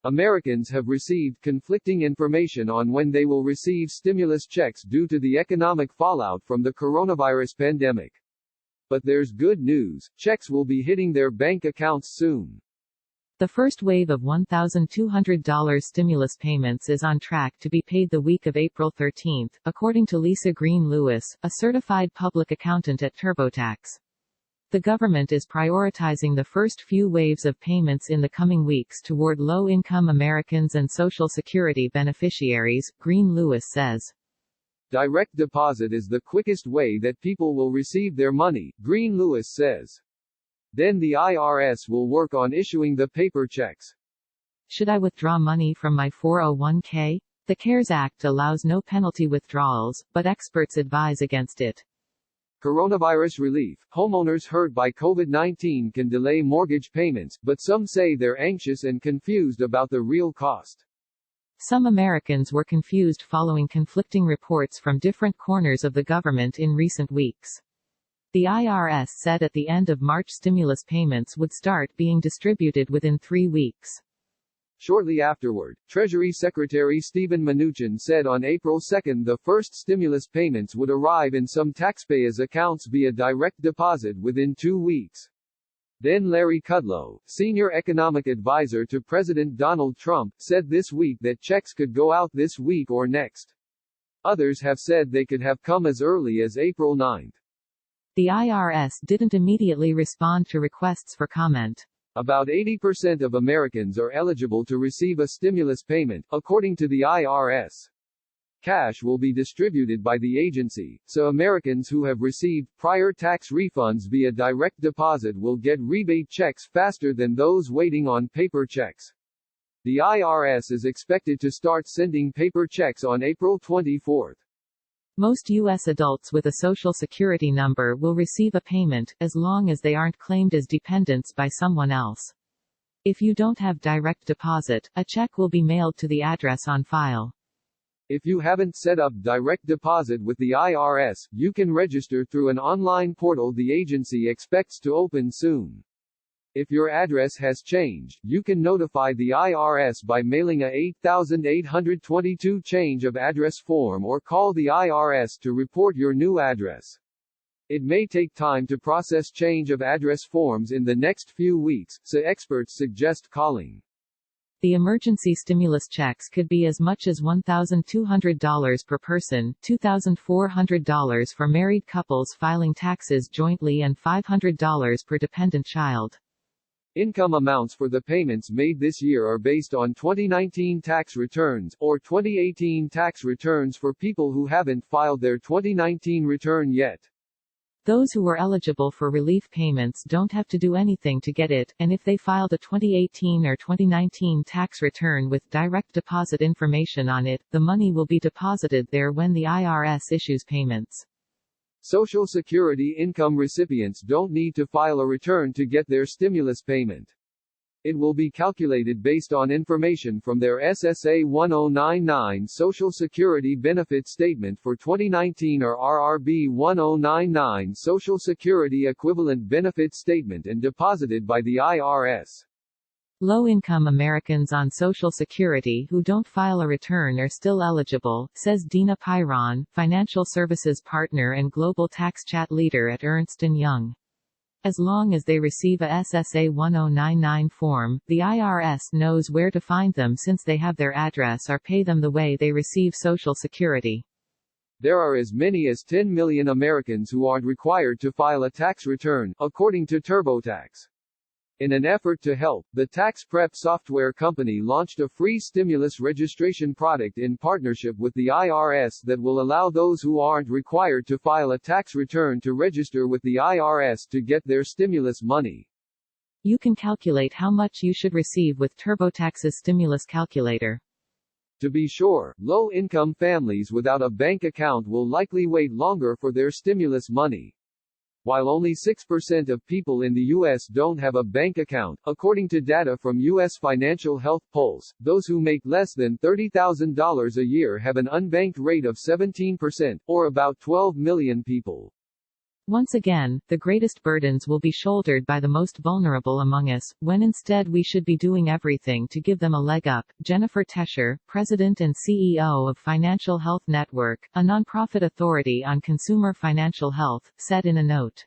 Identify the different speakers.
Speaker 1: Americans have received conflicting information on when they will receive stimulus checks due to the economic fallout from the coronavirus pandemic. But there's good news, checks will be hitting their bank accounts soon.
Speaker 2: The first wave of $1,200 stimulus payments is on track to be paid the week of April 13, according to Lisa Green-Lewis, a certified public accountant at TurboTax. The government is prioritizing the first few waves of payments in the coming weeks toward low-income Americans and Social Security beneficiaries, Green-Lewis says.
Speaker 1: Direct deposit is the quickest way that people will receive their money, Green-Lewis says. Then the IRS will work on issuing the paper checks.
Speaker 2: Should I withdraw money from my 401k? The CARES Act allows no penalty withdrawals, but experts advise against it.
Speaker 1: Coronavirus relief. Homeowners hurt by COVID-19 can delay mortgage payments, but some say they're anxious and confused about the real cost.
Speaker 2: Some Americans were confused following conflicting reports from different corners of the government in recent weeks. The IRS said at the end of March stimulus payments would start being distributed within 3 weeks.
Speaker 1: Shortly afterward, Treasury Secretary Steven Mnuchin said on April 2 the first stimulus payments would arrive in some taxpayers' accounts via direct deposit within 2 weeks. Then Larry Kudlow, senior economic advisor to President Donald Trump, said this week that checks could go out this week or next. Others have said they could have come as early as April 9.
Speaker 2: The IRS didn't immediately respond to requests for comment.
Speaker 1: About 80% of Americans are eligible to receive a stimulus payment, according to the IRS. Cash will be distributed by the agency, so Americans who have received prior tax refunds via direct deposit will get rebate checks faster than those waiting on paper checks. The IRS is expected to start sending paper checks on April 24.
Speaker 2: Most U.S. adults with a Social Security number will receive a payment, as long as they aren't claimed as dependents by someone else. If you don't have direct deposit, a check will be mailed to the address on file.
Speaker 1: If you haven't set up direct deposit with the IRS, you can register through an online portal the agency expects to open soon. If your address has changed, you can notify the IRS by mailing a 8822 change of address form or call the IRS to report your new address. It may take time to process change of address forms in the next few weeks, so experts suggest calling.
Speaker 2: The emergency stimulus checks could be as much as $1,200 per person, $2,400 for married couples filing taxes jointly, and $500 per dependent child.
Speaker 1: Income amounts for the payments made this year are based on 2019 tax returns, or 2018 tax returns for people who haven't filed their 2019 return yet.
Speaker 2: Those who are eligible for relief payments don't have to do anything to get it, and if they filed a 2018 or 2019 tax return with direct deposit information on it, the money will be deposited there when the IRS issues payments.
Speaker 1: Social Security income recipients don't need to file a return to get their stimulus payment. It will be calculated based on information from their SSA 1099 Social Security Benefit Statement for 2019 or RRB 1099 Social Security Equivalent Benefit Statement and deposited by the IRS.
Speaker 2: Low-income Americans on Social Security who don't file a return are still eligible, says Dina Pyron, financial services partner and global tax chat leader at Ernst & Young. As long as they receive a SSA 1099 form, the IRS knows where to find them since they have their address or pay them the way they receive Social Security.
Speaker 1: There are as many as 10 million Americans who aren't required to file a tax return, according to TurboTax. In an effort to help, the tax prep software company launched a free stimulus registration product in partnership with the IRS that will allow those who aren't required to file a tax return to register with the IRS to get their stimulus money.
Speaker 2: You can calculate how much you should receive with TurboTax's stimulus calculator.
Speaker 1: To be sure, low-income families without a bank account will likely wait longer for their stimulus money. While only 6% of people in the U.S. don't have a bank account, according to data from U.S. Financial Health Pulse, those who make less than $30,000 a year have an unbanked rate of 17%, or about 12 million people.
Speaker 2: Once again, the greatest burdens will be shouldered by the most vulnerable among us, when instead we should be doing everything to give them a leg up. Jennifer Tescher, President and CEO of Financial Health Network, a nonprofit authority on consumer financial health, said in a note.